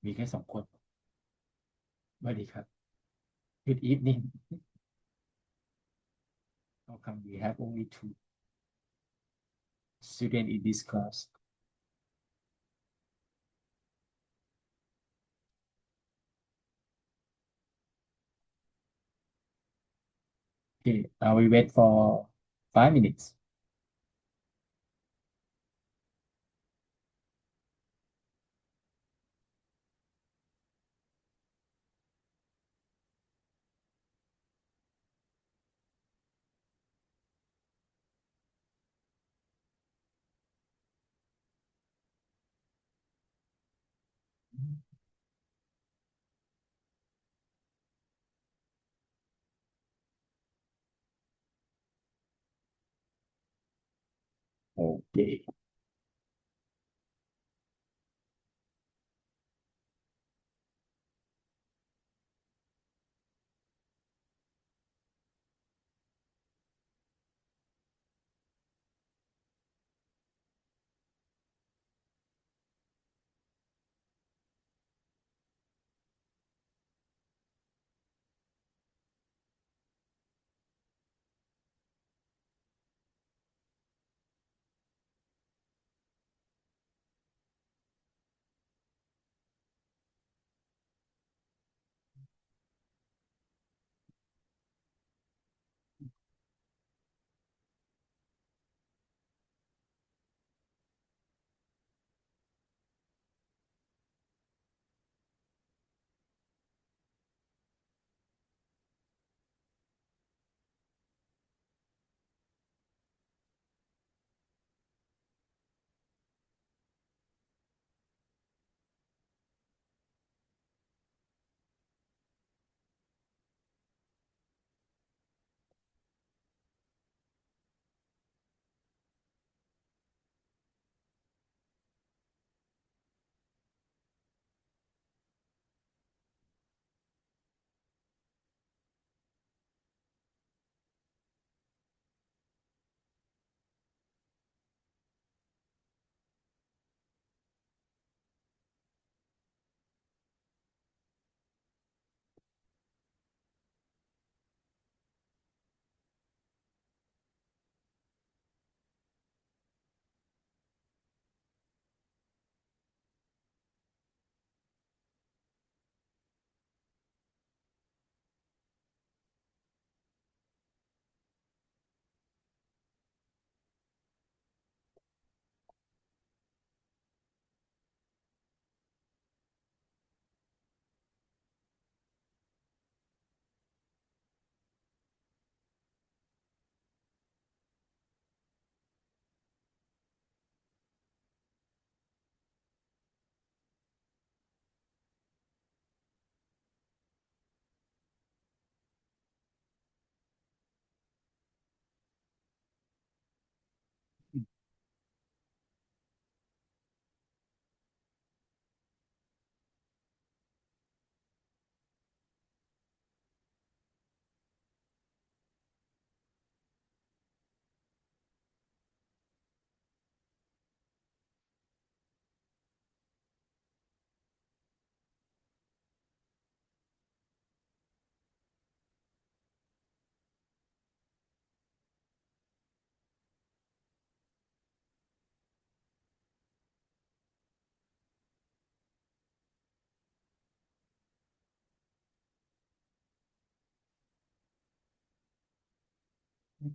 มีแค่2 คนสวัสดีครับ Good evening. How come we have only 2 students in this class? Okay, we wait for 5 minutes. Okay.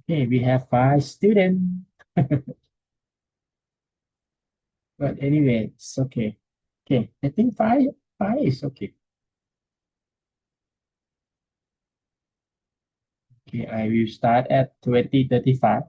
Okay, we have 5 students. But anyway, it's okay. Okay, I think five is okay. Okay, I will start at 20:35.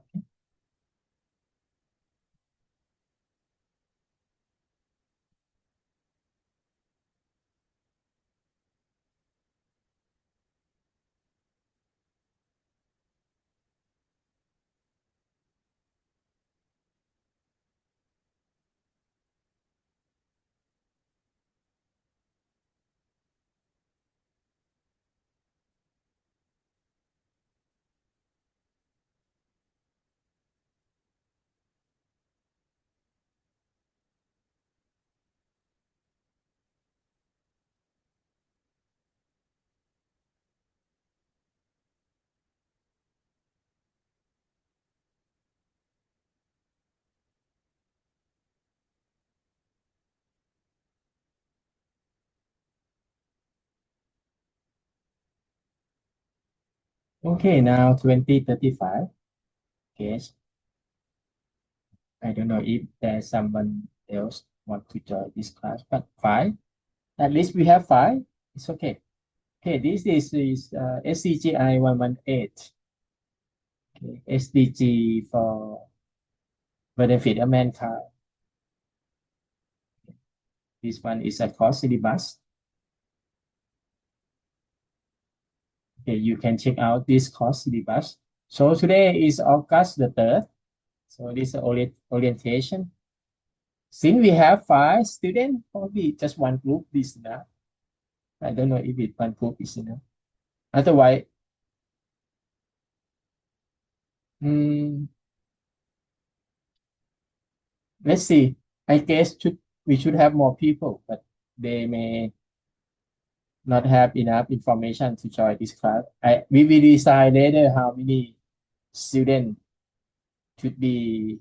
Okay, now 2035. Guess. I don't know if there's someone else want to join this class, but five. At least we have five. It's okay. Okay, this is SCGI 118. Okay, SDG for benefit of mankind. This one is a course syllabus. Okay, you can check out this course syllabus. So today is August the 3rd. So this is orientation. Since we have five students, probably just one group is enough. I don't know if it one group is enough. Otherwise, mm, let's see. I guess we should have more people, but they may not have enough information to join this class. We will decide later how many students should be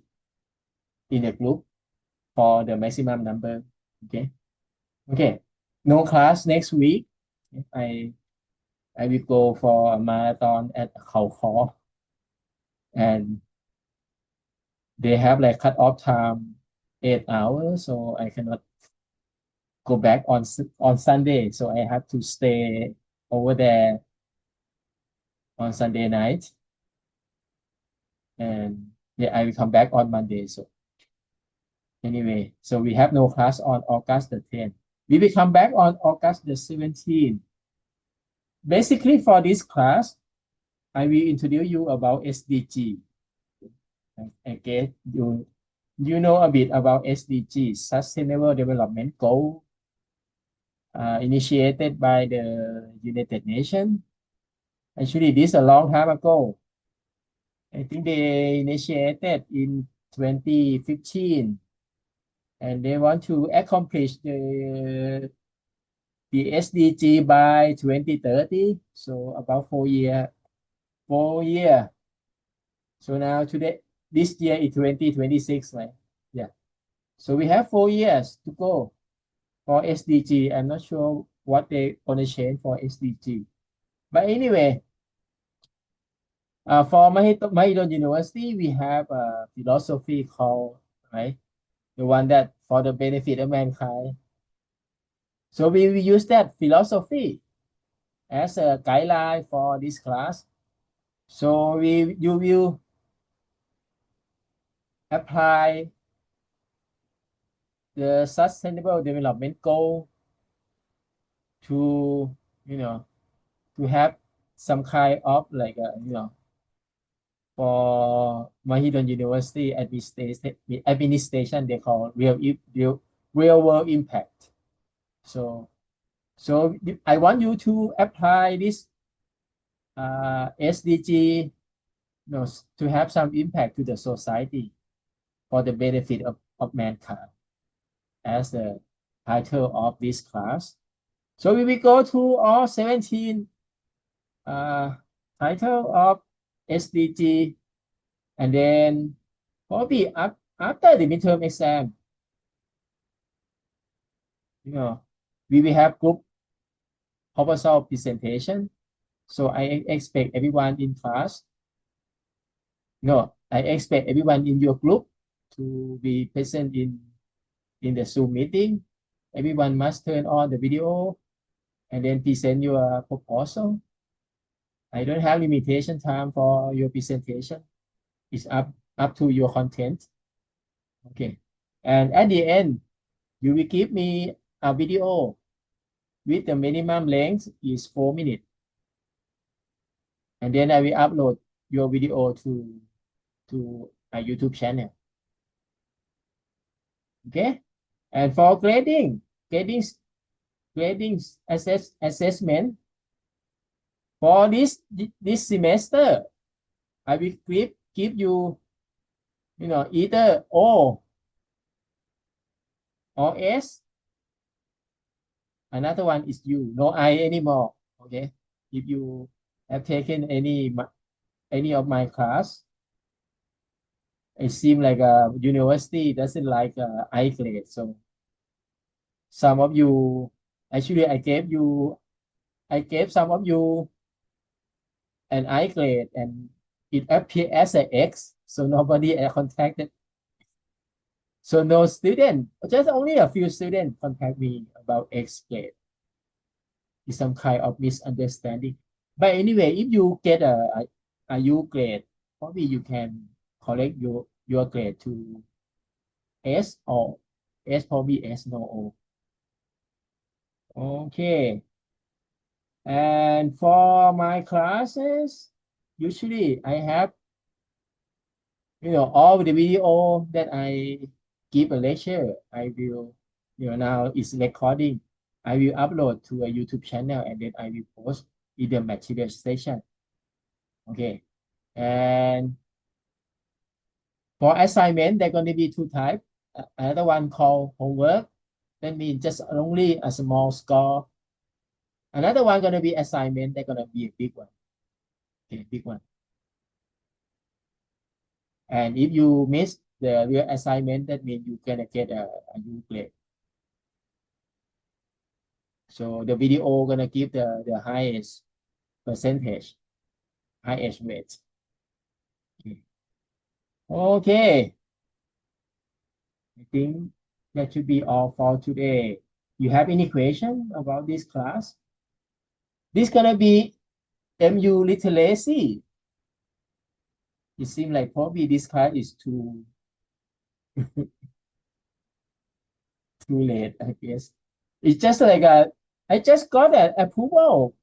in a group for the maximum number. Okay. Okay. No class next week. I I will go for a marathon at Khao Kho, and they have like cut off time 8 hours, so I cannot go back on Sunday. So I have to stay over there on Sunday night, and yeah, I will come back on Monday. So anyway, so we have no class on August the 10th. We will come back on August the 17th. Basically, for this class, I will introduce you about SDG. Okay, you know a bit about SDG, Sustainable Development Goal, initiated by the United Nations. Actually, this a long time ago. I think they initiated in 2015, and they want to accomplish the SDG by 2030. So about 4 year, 4 year. So now today, this year is 2026, right? Yeah. So we have 4 years to go for SDG. I'm not sure what they gonna change for SDG. But anyway, for Mahidol University, we have a philosophy called, right, the one that for the benefit of mankind. So we will use that philosophy as a guideline for this class. So you will apply the sustainable development goal to, you know, to have some kind of like, for Mahidol University administration, they call real world impact. So I want you to apply this SDG, to have some impact to the society for the benefit of mankind, as the title of this class. So we will go through all 17 uh, title of SDG, and then probably after the midterm exam, you know, we will have group proposal presentation. So I expect everyone in class, no, I expect everyone in your group to be present in the Zoom meeting. Everyone must turn on the video and then present your proposal. I don't have limitation time for your presentation. It's up to your content. Okay. And at the end, you will give me a video with the minimum length is 4 minutes. And then I will upload your video to a YouTube channel. Okay. And for grading, grading assessment for this semester, I will give you, either O or S. Another one is U, no I anymore. Okay. If you have taken any of my class, it seems like a university doesn't like I grade. So some of you, actually, I gave some of you an I grade and it appears as an X, so nobody contacted. So no student, just only a few students contact me about X grade. It's some kind of misunderstanding. But anyway, if you get a U grade, probably you can correct your grade to S or S, probably S, no O. Okay. And for my classes, usually I have, all the video that I give a lecture, I will, now it's recording. I will upload to a YouTube channel and then I will post in the material station. Okay. And for assignment, there are going to be two types. Another one called homework. That means just only a small score. Another one going to be assignment. They're going to be a big one. Okay, big one. And if you miss the real assignment, that means you're going to get a U grade. So the video going to give the highest percentage, highest rate. Okay. Okay. I think that should be all for today. You have any question about this class? This gonna be MU literacy. It seems like probably this class is too late, I guess. It's just like I just got an approval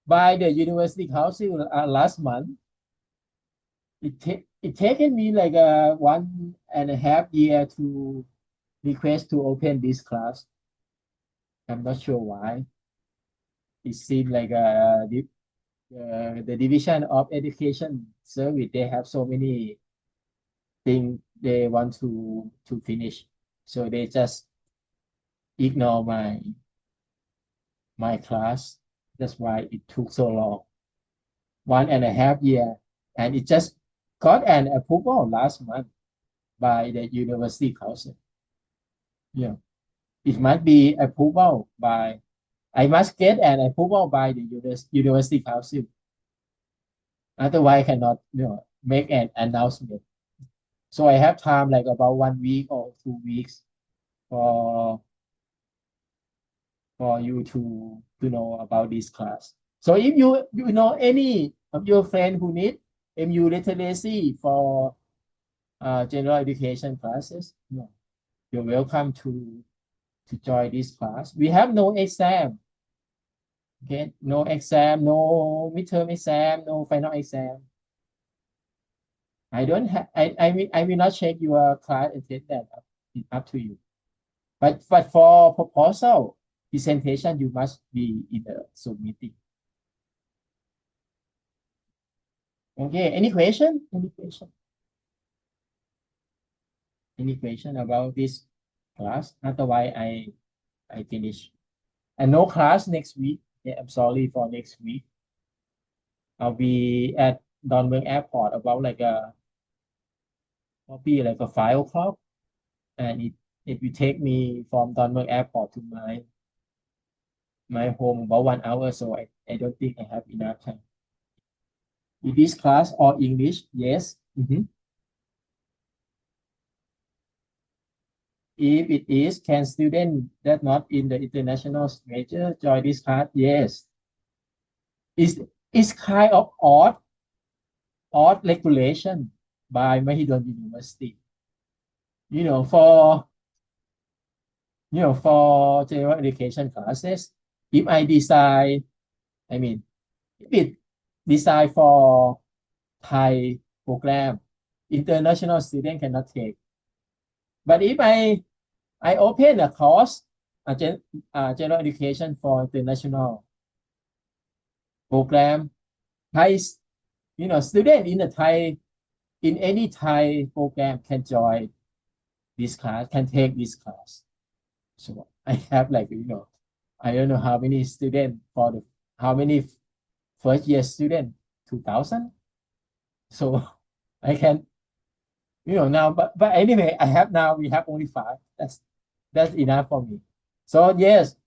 by the University Council last month. It taken me like 1.5 years to request to open this class. I'm not sure why. It seems like the Division of Education Service, they have so many things they want to finish. So they just ignore my class. That's why it took so long. 1.5 years. And it just got an approval last month by the University Council. Yeah. It must be approval by, I must get an approval by the University Council. Otherwise, I cannot, make an announcement. So I have time like about 1 week or 2 weeks for you to know about this class. So if you know any of your friends who need MU literacy for general education classes, you're welcome to join this class. We have no exam. Okay, no exam, no midterm exam, no final exam. I don't have. I will not check your class attendance. It's up to you. But for proposal presentation, you must be in the Zoom meeting. Okay. Any question? Any question? Any question about this class? Otherwise, I finish. And no class next week. Yeah, I'm sorry for next week. I'll be at Don Mueang Airport about like probably like 5 o'clock, and it will take me from Don Mueang Airport to my home about 1 hour, so I don't think I have enough time. Is this class or English? Yes. If it is, can students that not in the international major join this class? Yes. It's kind of odd regulation by Mahidol University. For general education classes, if I decide, if it decide for Thai program, international student cannot take. But if I open a course, general education for international program, Thai, student in any Thai program can join this class, can take this class. So I have like, I don't know how many students how many first year student, 2,000. So I can, now, but anyway, we have only 5. That's enough for me. So yes,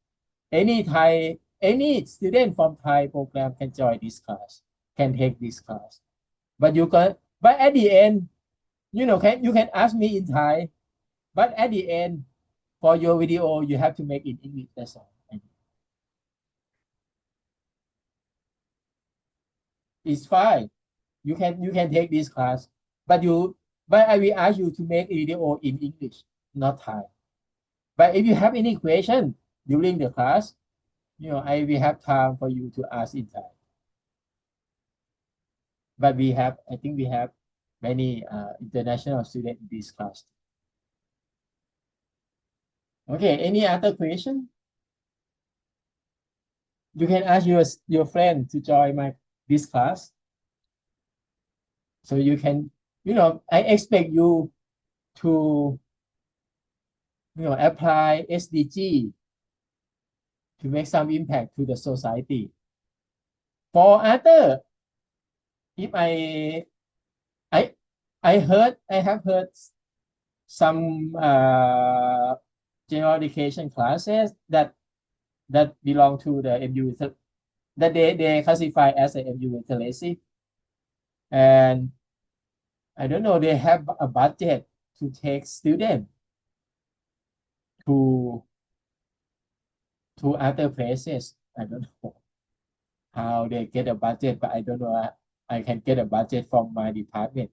any student from Thai program can join this class. can take this class. But but at the end, you can ask me in Thai, but at the end, for your video, you have to make it in English. That's all. It's fine. You can take this class, but I will ask you to make a video in English, not Thai. But if you have any question during the class, I will have time for you to ask in Thai. But I think we have many international students in this class. Okay, any other question? You can ask your friend to join this class. So you can, I expect you to, apply SDG to make some impact to the society. For other, if I I have heard some general education classes that belong to the MU that they classify as a MU literacy, and I don't know, they have a budget to take students to other places. I don't know how they get a budget, but I don't know. I can get a budget from my department.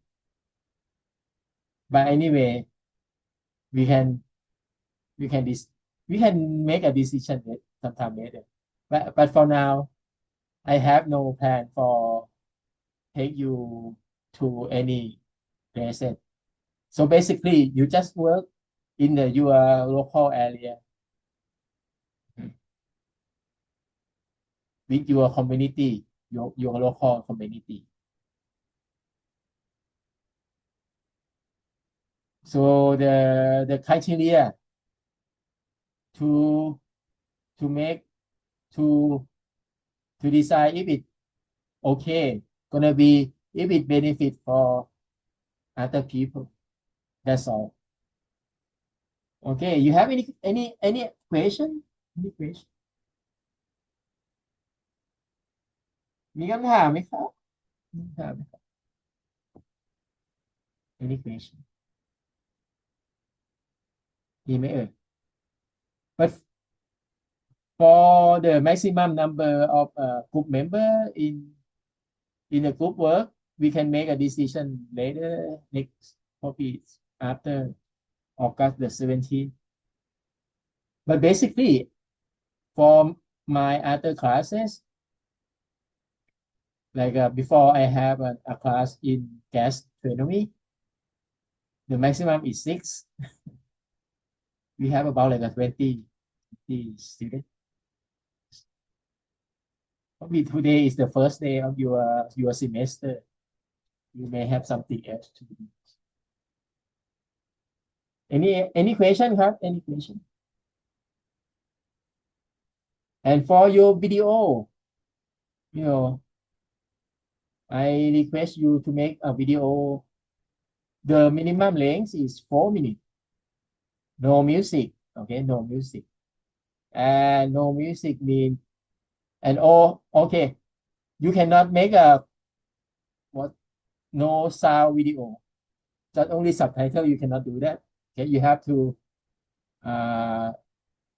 But anyway, we can we can dis we can make a decision sometime later. But for now, I have no plan for take you to any places. So basically, you just work in your local area with your community, your local community. So the criteria to make to decide if it okay gonna be if it benefit for other people. That's all. Okay, you have any question? Any question? มีคำถามไหมครับมีคำถามไหมครับ Any question? มีไหมเอ่ย But for the maximum number of group member in the group work, we can make a decision later next probably after August the 17th. But basically, for my other classes, like before I have a class in gastronomy, the maximum is 6. We have about like a 20 students. Probably today is the first day of your semester. You may have something else to do. Any question,ครับ? Any question? And for your video, I request you to make a video. The minimum length is 4 minutes. No music, okay? No music. And no music means, okay, you cannot make no sound video. Just only subtitle, you cannot do that. Okay, you have to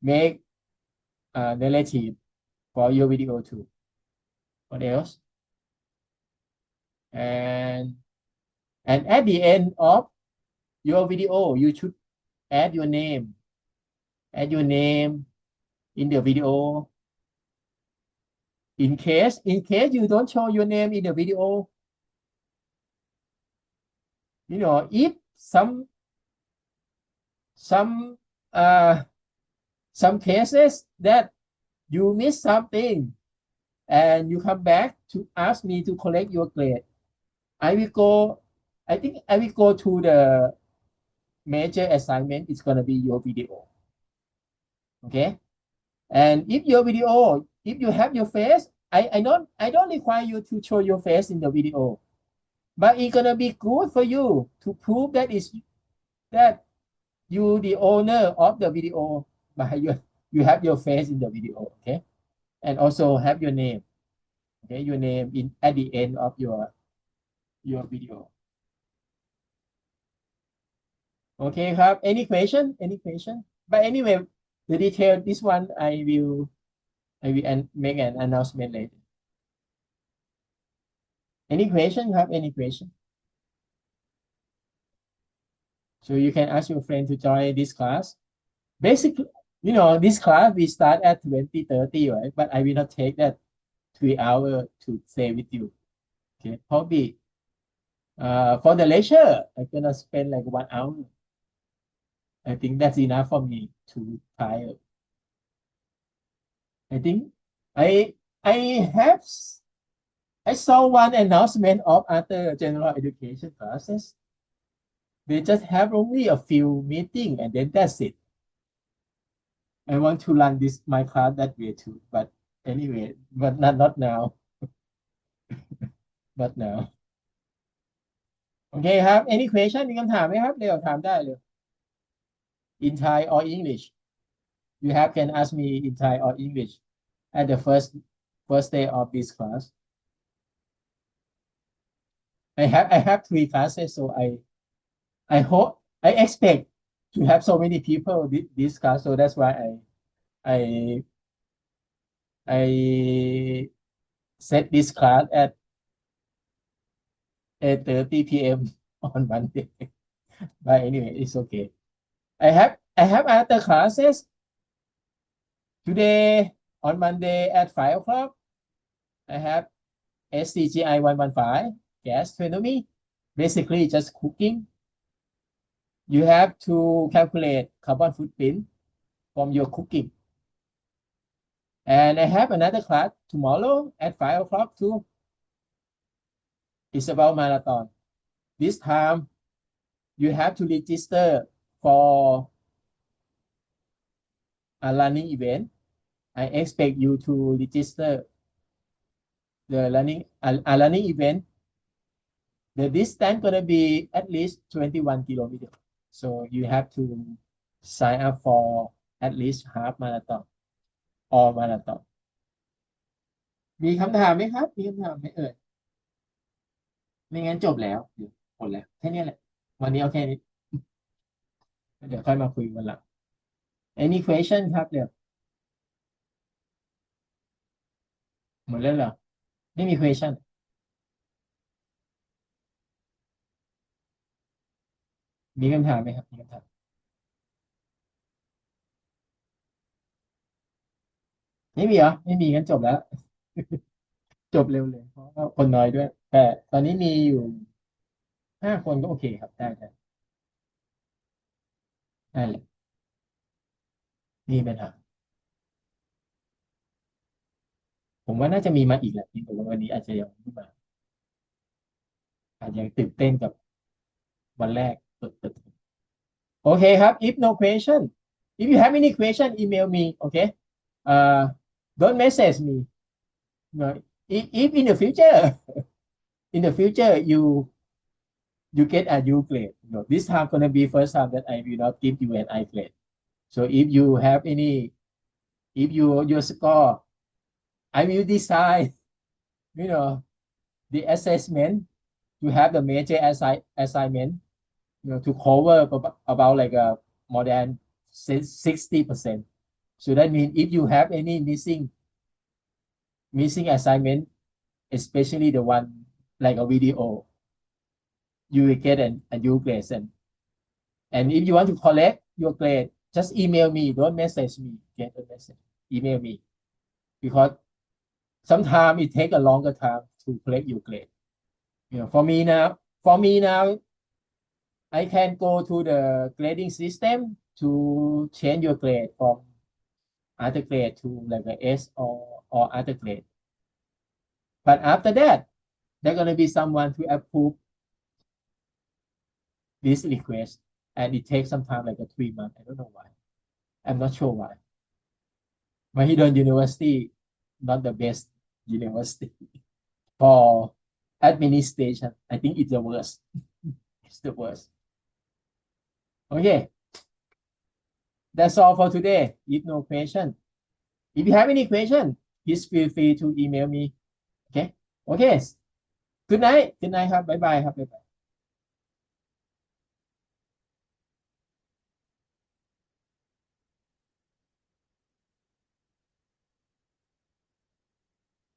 make a narrative for your video too. What else? And at the end of your video, you should add your name. Add your name in the video. In case you don't show your name in the video, if some cases that you miss something and you come back to ask me to collect your grade, I think I will go to the major assignment. It's going to be your video. Okay. And if your video, if you have your face, I don't require you to show your face in the video, but it's going to be good for you to prove that you the owner of the video, but you have your face in the video. Okay. And also have your name. Okay, your name in at the end of your video. Okay, have any question? Any question? But anyway, the detail this one I will make an announcement later. Any question? Have any question? So you can ask your friend to join this class. Basically, this class we start at 20:30, right? But I will not take that 3 hours to stay with you. Okay, probably for the lecture, I'm gonna spend like 1 hour. I think that's enough for me to tire. I think I I have I saw one announcement of other general education classes. They just have only a few meetings and then that's it. I want to run this my class that way too, but anyway, but not now. But now. โอเคครับ any question มีคำถามไหมครับเร็วถามได้เลย in Thai or English you have can ask me in Thai or English at the first day of this class. I have 3 classes, so I hope I expect to have so many people this class, so that's why I I set this class at 8:30 p.m. on Monday. But anyway, it's okay. I have other classes today on Monday at 5 o'clock. I have SCGI 115 gastronomy, basically just cooking. You have to calculate carbon footprint from your cooking. And I have another class tomorrow at 5 o'clock too. It's about marathon. This time you have to register for a running event. I expect you to register the a running event. The distance gonna be at least 21 kilometers. So you have to sign up for at least half marathon or marathon. มีคำถามไหมครับมีคำถามไหมเอ่ยไม่งั้นจบแล้วเดี๋ยวหมดแล้วแค่นี้แหละวันนี้เอาแค่นี้เดี๋ยวค่อยมาคุยวันหลัง any question ครับเดี๋ยวหมดแล้วเหรอไม่มี question มีคำถามไหมครับมีคำถามไม่มีเหรอไม่มีงั้นจบแล้วจบเร็วเลยเพราะว่าคนน้อยด้วยแต่ตอนนี้มีอยู่5 คนก็โอเคครับได้เลยมีปัญหาผมว่าน่าจะมีมาอีกแหละเพียงแต่ว่าวันนี้อาจจะยังไม่มาอาจจะยังตื่นเต้นกับวันแรกเปิดโอเคครับ if no question if you have any question email me okay don't message me no if in the future you get a U grade. This time gonna be first time that I will not give you an I grade. So if you have any, if your score, I will decide, you know, the assessment to have the major assignment, to cover about like more than 60%. So that means if you have any missing assignment, especially the one like a video, you will get a U grade. And if you want to collect your grade, just email me. Don't message me. Get the message. Email me because sometimes it take a longer time to collect your grade. For me now, I can go to the grading system to change your grade from other grade to like a S or other grade. But after that, there's gonna be someone to approve this request, and it takes some time, like a 3 months. I don't know why. I'm not sure why. Mahidol University, not the best university for administration. I think it's the worst. It's the worst. Okay, that's all for today. If no question, if you have any question, please feel free to email me. Okay. Okay. Good night. Good night ครับบ๊ายบายครับบ๊ายบาย